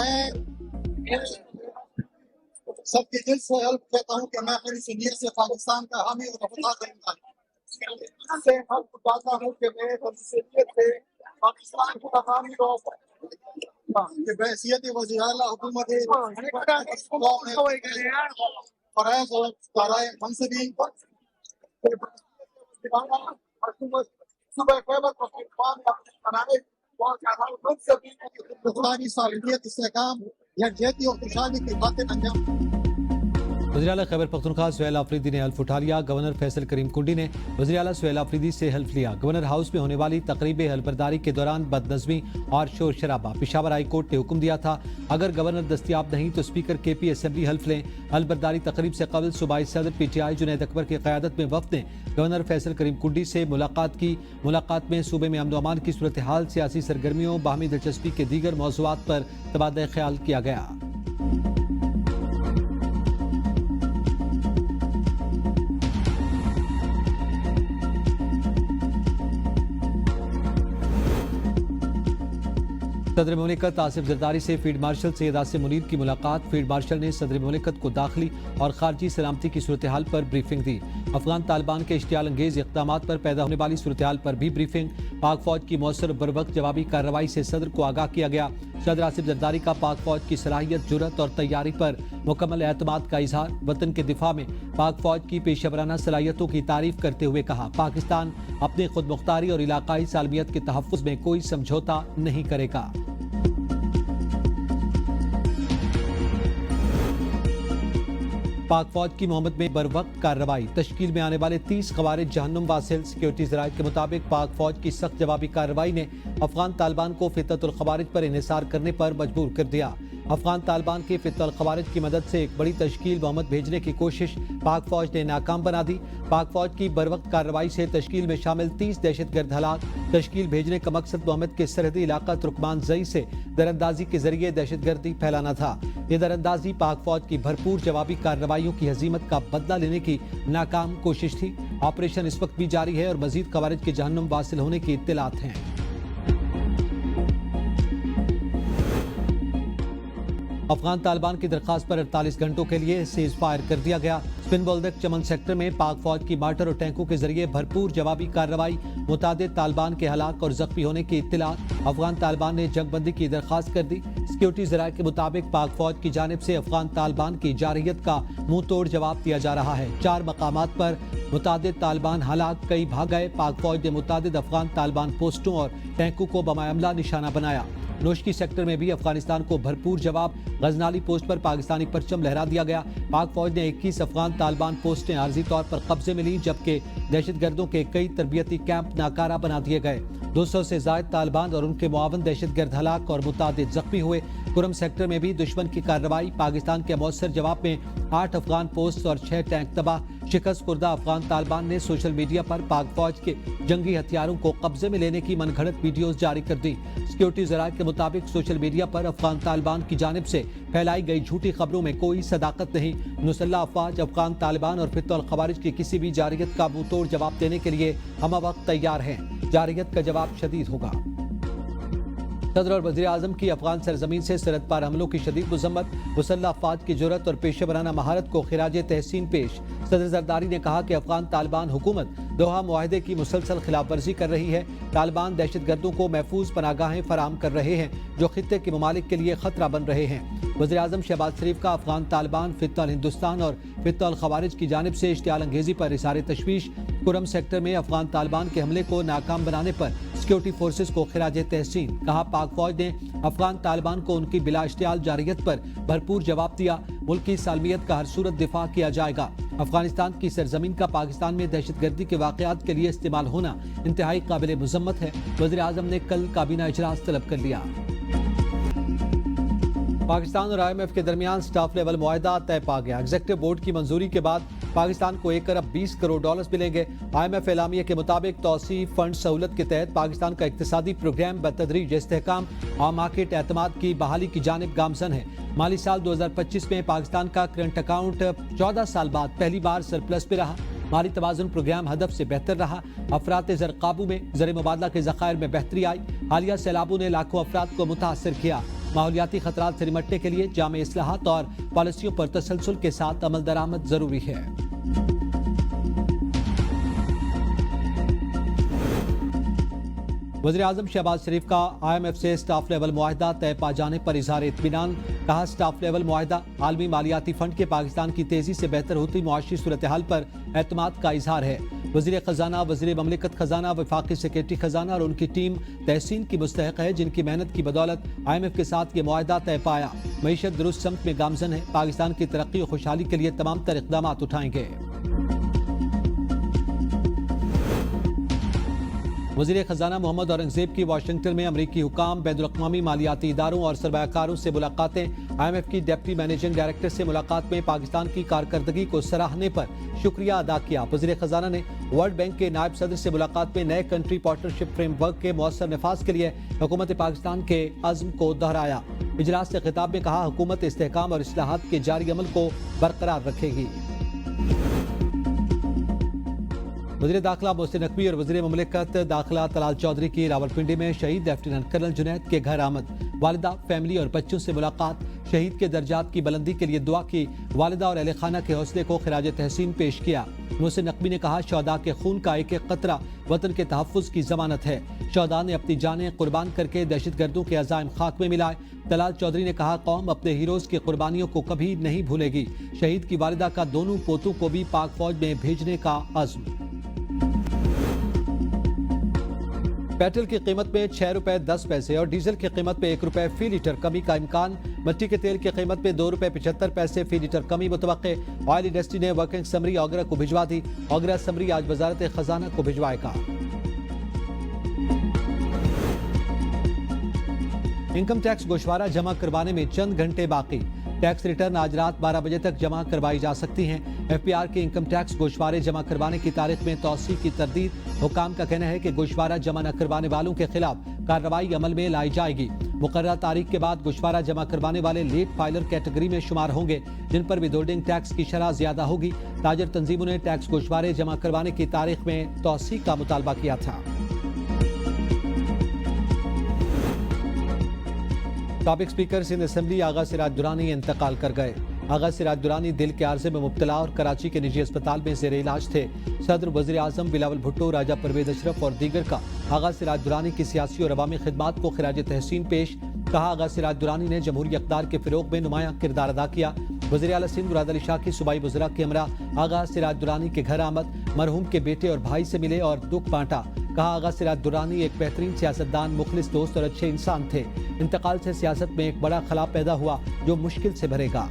मैं सबके दिल से हल्फ कहता हूँ कि मैं अपनी सीनियर से पाकिस्तान का हामी और वफादार रहूंगा। से हल्फ पाता हूँ कि मैं सीनियर से पाकिस्तान का हामी और कि बहसीत वज़ीर आला हुकूमत फराइज़ और काराए मनसबी सुबह खैबर बनाए और सालियत इस्तेहकाम यकजहती और खुशहाली की खातिर अंजाम। वज़ीर आला खैबर पख्तूनख्वा सुहेल आफरीदी ने हल्फ उठा लिया। गवर्नर फैसल करीम कुंडी ने वज़ीर आला सुहेल आफरीदी से हल्फ लिया। गवर्नर हाउस में होने वाली तकरीब हल्फबरदारी के दौरान बदनज़मी और शोर शराबा। पेशावर हाई कोर्ट ने हुक्म दिया था अगर गवर्नर दस्तियाब नहीं तो स्पीकर KP असेंबली हल्फ लें। हल्फबरदारी तकरीब से कबल सूबाई सदर PTI जुनैद अकबर की क़यादत में वफ़द ने गवर्नर फैसल करीम कुंडी से मुलाकात की। मुलाकात में सूबे में अमन व अमान की सूरत हाल, सियासी सरगर्मियों, बाहमी दिलचस्पी के दीगर मौज़ूआत पर तबादला ख्याल किया गया। सदर मुमलिकत आसिफ जरदारी से फील्ड मार्शल सैयद आसिम मुनीर की मुलाकात। फील्ड मार्शल ने सदर मुमलिकत को दाखिली और खारजी सलामती की सूरत हाल पर ब्रीफिंग दी। अफगान तालिबान के इश्तियाल अंगेज इक़दामात पर पैदा होने वाली सूरत हाल पर भी ब्रीफिंग। पाक फौज की मौसर बरवक्त जवाबी कार्रवाई से सदर को आगाह किया गया। सदर आसिफ जरदारी का पाक फौज की सलाहियत, जुर्रत और तैयारी पर मुकम्मल एतमाद का इजहार। वतन के दिफा में पाक फौज की पेशेवराना सलाहियतों की तारीफ करते हुए कहा पाकिस्तान अपनी खुद मुख्तारी और इलाकाई सालमियत के तहफ़्फ़ुज़ में कोई समझौता नहीं करेगा। पाक फौज की मोहम्मद में बरवक्त कार्रवाई। तश्कील में आने वाले 30 ख़वारिज जहन्नुम वासिल। सिक्योरिटी ज़राए के मुताबिक पाक फौज की सख्त जवाबी कार्रवाई ने अफगान तालिबान को फितरतुल ख़वारिज पर इन्हिसार करने पर मजबूर कर दिया। अफगान तालिबान के फितरतुल ख़वारिज की मदद से एक बड़ी तश्कील मोहम्मद भेजने की कोशिश पाक फौज ने नाकाम बना दी। पाक फौज की बरवक्त कार्रवाई से तश्कील में शामिल 30 दहशतगर्द हलाक। तश्कील भेजने का मकसद मोहम्मद के सरहदी इलाका तुर्कमान ज़ई से दरअंदाजी के जरिए दहशतगर्दी फैलाना था। ये दरअंदाजी पाक फौज की भरपूर जवाबी कार्रवाइयों की हजीमत का बदला लेने की नाकाम कोशिश थी। ऑपरेशन इस वक्त भी जारी है और मजीद ख़वारिज के जहन्नुम वासिल होने की इत्तलात हैं। अफगान तालिबान की दरख्वास्त पर 48 घंटों के लिए सीज फायर कर दिया गया। स्पिन बोल्दक चमन सेक्टर में पाक फौज की मार्टर और टैंकों के जरिए भरपूर जवाबी कार्रवाई। मुतादिद तालिबान के हलाक और जख्मी होने की इत्तलात। अफगान तालिबान ने जंगबंदी की दरख्वास्त कर दी। सिक्योरिटी ज़राए के मुताबिक पाक फौज की जानिब से अफगान तालिबान की जारहियत का मुंह तोड़ जवाब दिया जा रहा है। 4 मकामात पर मुतादिद तालिबान हलाक, कई भाग गए। पाक फौज ने मुतादिद अफगान तालिबान पोस्टों और टैंकों को बम हमला निशाना बनाया। नोशकी सेक्टर में भी अफगानिस्तान को भरपूर जवाब। गजनाली पोस्ट पर पाकिस्तानी परचम लहरा दिया गया। पाक फौज ने 21 अफगान तालिबान पोस्टें आर्जी तौर पर कब्जे में ली, जबकि दहशतगर्दों के कई तरबियती कैंप नाकारा बना दिए गए। 200 से ज़ायद तालिबान और उनके मुआवन दहशतगर्द हलाक और मुतादिद जख्मी हुए। कुरम सेक्टर में भी दुश्मन की कार्रवाई। पाकिस्तान के मौसर जवाब में 8 अफगान पोस्ट और 6 टैंक तबाह। शिकस्त खुर्दा अफगान तालिबान ने सोशल मीडिया पर पाक फौज के जंगी हथियारों को कब्जे में लेने की मनगढ़ंत वीडियोस जारी कर दी। सिक्योरिटी ज़राए के मुताबिक सोशल मीडिया पर अफगान तालिबान की जानिब से फैलाई गई झूठी खबरों में कोई सदाकत नहीं। मुसल्लह अफवाज अफगान तालिबान और फितरतुल ख़वारिज की किसी भी जारहियत का मुंह तोड़ जवाब देने के लिए हम वक्त तैयार हैं। जारहियत का जवाब शदीद होगा। सदर और वज़ीर आज़म की अफगान सरजमीन से सरहद पार हमलों की शदीद मज़म्मत। मुसल्लह अफवाज की जुर्रत और पेशेवराना महारत को खिराज तहसीन पेश। सदर जरदारी ने कहा कि अफगान तालिबान हुकूमत दोहा मुआहदे की मुसलसल खिलाफ वर्जी कर रही है। तालिबान दहशतगर्दों को महफूज पनागाहें फराहम कर रहे हैं जो खित्ते के ममालिक के लिए खतरा बन रहे हैं। वज़ीर आज़म शहबाज शरीफ का अफगान तालिबान, फितरतुल हिंदुस्तान और फितरतुल ख़वारिज की जानिब से इश्तियाल अंगेज़ी पर इज़हार तशवीश। कुरम सेक्टर में अफगान तालिबान के हमले को नाकाम बनाने पर सिक्योरिटी फोर्सेस को खिराज तहसीन। कहा पाक फौज ने अफगान तालिबान को उनकी बिला इश्तियाल जारहियत पर भरपूर जवाब दिया। मुल्क की सालमियत का हर सूरत दिफा किया जाएगा। अफगानिस्तान की सरजमीन का पाकिस्तान में दहशतगर्दी के वाक़यात के लिए इस्तेमाल होना इंतहाई काबिल मुज़म्मत है। वज़ीर आज़म ने कल काबीना इजलास तलब कर लिया। पाकिस्तान और IMF के दरमियान स्टाफ लेवल मुआहदा तय पा गया। एग्जीक्यूटिव बोर्ड की मंजूरी के बाद पाकिस्तान को 1 अरब 20 करोड़ डॉलर्स मिलेंगे। IMF एलामिया के मुताबिक तौसीफ फंड सहूलत के तहत पाकिस्तान का इक्तिसादी प्रोग्राम बतदरीज इस्तेहकाम और मार्केट एतमाद की बहाली की जानिब गामजन है। माली साल 2025 में पाकिस्तान का करंट अकाउंट 14 साल बाद पहली बार सरप्लस में रहा। माली तवाज़ुन प्रोग्राम हदफ से बेहतर रहा। अफरात ज़र काबू में ज़र मुबादला के ज़खायर में बेहतरी आई। हालिया सैलाबों ने लाखों अफराद को मुतासर किया। माहौलियाती खतरात से निपटने के लिए जामे इस्लाहात और पॉलिसियों पर तसलसल के साथ अमल दरामद जरूरी है। वज़ीर-ए-आज़म शहबाज शरीफ का IMF से स्टाफ लेवल मुआहिदा तय पा जाने पर इजहार इत्मीनान। कहा, स्टाफ लेवल मुआहिदा आलमी मालियाती फंड के पाकिस्तान की तेजी से बेहतर होती मुआशी सूरत हाल पर एतमाद का इजहार है। वज़ीर खजाना, वज़ीर ममलिकत खजाना, वफाकी सेक्रेटरी खजाना और उनकी टीम तहसीन की मुस्तहक है, जिनकी मेहनत की बदौलत IMF के साथ ये मुआहिदा तय पाया। मईशत दुरुस्त समत में गामजन है, पाकिस्तान की तरक्की और खुशहाली के लिए तमाम तर इक़दाम उठाएंगे। वज़ीर खजाना मोहम्मद औरंगजेब की वाशिंगटन में अमरीकी हुकाम, बैनुल-अक़वामी मालियाती इदारों और सरमायाकारों से मुलाकातें। IMF की डिप्टी मैनेजिंग डायरेक्टर से मुलाकात में पाकिस्तान की कारकर्दगी को सराहने पर शुक्रिया अदा किया। वज़ीर खजाना ने वर्ल्ड बैंक के नायब सदर से मुलाकात में नए कंट्री पार्टनरशिप फ्रेमवर्क के मौसर नफाज के लिए हुकूमत पाकिस्तान के अज़्म को दोहराया। इजलास से खिताब में कहा, हुकूमत इस्तेहकाम और इस्लाहात के जारी अमल को बरकरार रखेगी। वज़ीर दाखिला मोहसिन नकवी और वज़ीर ममलिकत दाखिला तलाल चौधरी की रावलपिंडी में शहीद लेफ्टिनेंट कर्नल जुनैद के घर आमद। वालिदा, फैमिली और बच्चों से मुलाकात, शहीद के दर्जात की बुलंदी के लिए दुआ की। वालिदा और अहले खाना के हौसले को खिराज तहसीन पेश किया। मोहसिन नकवी ने कहा, शहदा के खून का एक एक कतरा वतन के तहफ़्फ़ुज़ की ज़मानत है। शहदा ने अपनी जानें कुर्बान करके दहशत गर्दों के अज़ाइम खाक में मिलाए। तलाल चौधरी ने कहा, कौम अपने हीरोज़ की कुर्बानियों को कभी नहीं भूलेगी। शहीद की वालिदा का दोनों पोतों को भी पाक फौज में भेजने का अज़्म। पेट्रोल की कीमत में 6 रुपए 10 पैसे और डीजल की कीमत में 1 रुपए फी लीटर कमी का इम्कान। मिट्टी के तेल की कीमत में 2 रुपए 75 पैसे फी लीटर कमी मुतवक्के। ऑयल इंडस्ट्री ने वर्किंग समरी ऑगरा को भिजवा दी। ऑगरा समरी आज वजारत खजाना को भिजवाएगा। इनकम टैक्स गोशवारा जमा करवाने में चंद घंटे बाकी। टैक्स रिटर्न आज रात 12 बजे तक जमा करवाई जा सकती हैं। FPR के इनकम टैक्स गोशवारे जमा करवाने की तारीख में तौसीह की तरदीद। हुकाम का कहना है कि गोशवारा जमा न करवाने वालों के खिलाफ कार्रवाई अमल में लाई जाएगी। मुकर्ररा तारीख के बाद गोशवारा जमा करवाने वाले लेट फाइलर कैटेगरी में शुमार होंगे, जिन पर विदहोल्डिंग टैक्स की शरह ज्यादा होगी। ताजर तंजीमों ने टैक्स गोशवारे जमा करवाने की तारीख में तौसीह का मुतालबा किया था। साबिक स्पीकर सिंध असेंबली आगा सिराज दुरानी इंतकाल कर गए। आगा सिराज दुरानी दिल के आर्जे में मुब्तला और कराची के निजी अस्पताल में ज़ेर इलाज थे। सदर वज़ीर आज़म बिलावल भुट्टो, राजा परवेज अशरफ और दीगर का आगा सिराज दुरानी की सियासी और अवामी खिदमात को खिराज तहसीन पेश। कहा, आगा सिराज दुरानी ने जमहूरी इक़्तिदार के फ़रोग़ में नुमायां किरदार अदा किया। वज़ीर आला सिंध मुराद अली शाह की सूबाई वज़रा के हमरा आगा सिराज दुरानी के घर आमद, मरहूम के बेटे और भाई से मिले और दुख बांटा। कहा, आगा सिराज दुरानी एक बेहतरीन सियासतदान, मुखलिस दोस्त और अच्छे इंसान थे। इंतकाल से सियासत में एक बड़ा खला पैदा हुआ जो मुश्किल से भरेगा।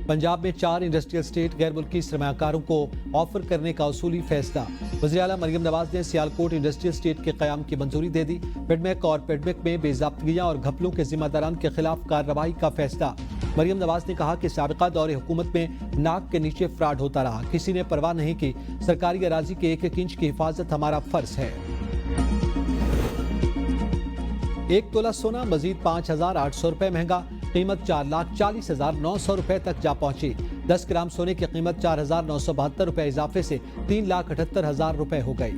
पंजाब में 4 इंडस्ट्रियल स्टेट गैर मुल्की सरमायाकारों को ऑफर करने का उसूली फैसला। वज़ीर आला मरियम नवाज ने सियालकोट इंडस्ट्रियल स्टेट के क़याम की मंजूरी दे दी। पेडमेक और पेडमेक में बेज़ाब्तियां और घपलों के जिम्मेदारान के खिलाफ कार्रवाई का फैसला। मरियम नवाज ने कहा कि साबिक़ा दौर हुकूमत में नाक के नीचे फ्रॉड होता रहा, किसी ने परवाह नहीं की। सरकारी अराजी के 1-1 इंच की हिफाजत हमारा फर्ज है। 1 तोला सोना मजीद 5,800 रुपए महंगा, कीमत 4,40,900 रुपए तक जा पहुंची। 10 ग्राम सोने की कीमत 4,972 रुपए इजाफे से 3,78,000 रुपए हो गई।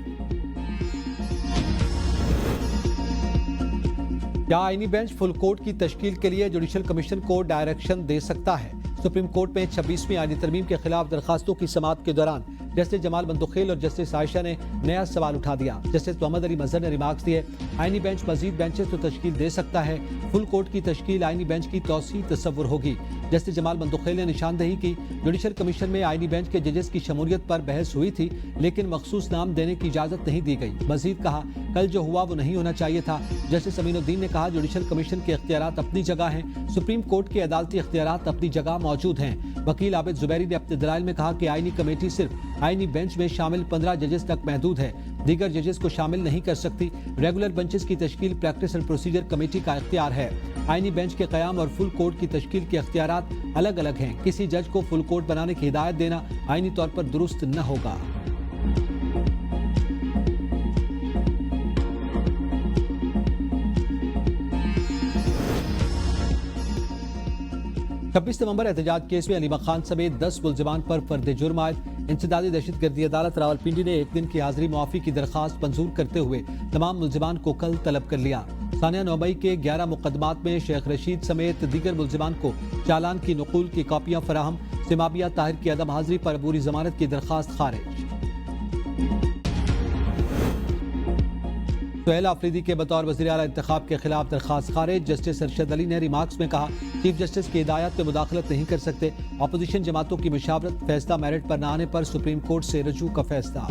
क्या आईनी बेंच फुल कोर्ट की तश्कील के लिए जुडिशल कमीशन को डायरेक्शन दे सकता है? सुप्रीम कोर्ट में 26वीं आईनी तरमीम के खिलाफ दरखास्तों की समाअत के दौरान जस्टिस जमाल बंदुखेल और जस्टिस आयशा ने नया सवाल उठा दिया। जस्टिस मोहम्मद अली मजहर ने रिमार्क्स दिए, आईनी बेंच मजीद बेंचेस तो तश्कील दे सकता है, फुल कोर्ट की तश्कील आईनी बेंच की तौसीह तस्वुर होगी। जस्टिस जमाल बंदुखेल ने निशानदही की, जुडिशल कमीशन में आईनी बेंच के जजेस की शमूलियत पर बहस हुई थी, लेकिन मखसूस नाम देने की इजाजत नहीं दी गई। मजीद कहा, कल जो हुआ वो नहीं होना चाहिए था। जस्टिस अमीनुद्दीन ने कहा, जुडिशल कमीशन के इख्तियारात अपनी जगह हैं, सुप्रीम कोर्ट के अदालती इख्तियारात अपनी जगह मौजूद हैं। वकील आबिद जुबैरी ने अपने दलाइल में कहा कि आईनी कमेटी सिर्फ आईनी बेंच में शामिल 15 जजेस तक महदूद है, दीगर जजेस को शामिल नहीं कर सकती। रेगुलर बेंचेस की तश्कील प्रैक्टिस एंड प्रोसीजर कमेटी का इख्तियार है। आईनी बेंच के क़याम और फुल कोर्ट की तश्कील के इख्तियारात अलग अलग हैं। किसी जज को फुल कोर्ट बनाने की हिदायत देना आईनी तौर पर दुरुस्त न होगा। 26 नवंबर एहतजाज केस में अलीमा खान समेत 10 मुलजिमान पर फर्द जुर्म आयद। इंसदादी दहशतगर्दी अदालत रावलपिंडी ने एक दिन की हाजिरी मुआफी की दरखास्त मंजूर करते हुए तमाम मुलजिमान को कल तलब कर लिया। सानिया 9 मई के 11 मुकदमात में शेख रशीद समेत दीगर मुलजिमान को चालान की नकुल की कॉपियां फराहम। सिमाबिया ताहिर की अदम हाजिरी पर अबूरी जमानत की दरखास्त खारिज। सुहेल आफरीदी के बतौर वज़ीर आला इंतखाब के खिलाफ दरखास्त खारिज। जस्टिस अरशद अली ने रिमार्क्स में कहा, चीफ जस्टिस की हिदायत में मुदाखलत नहीं कर सकते। अपोजिशन जमातों की मुशावरत, फैसला मेरिट पर न आने पर सुप्रीम कोर्ट से रजू का फैसला।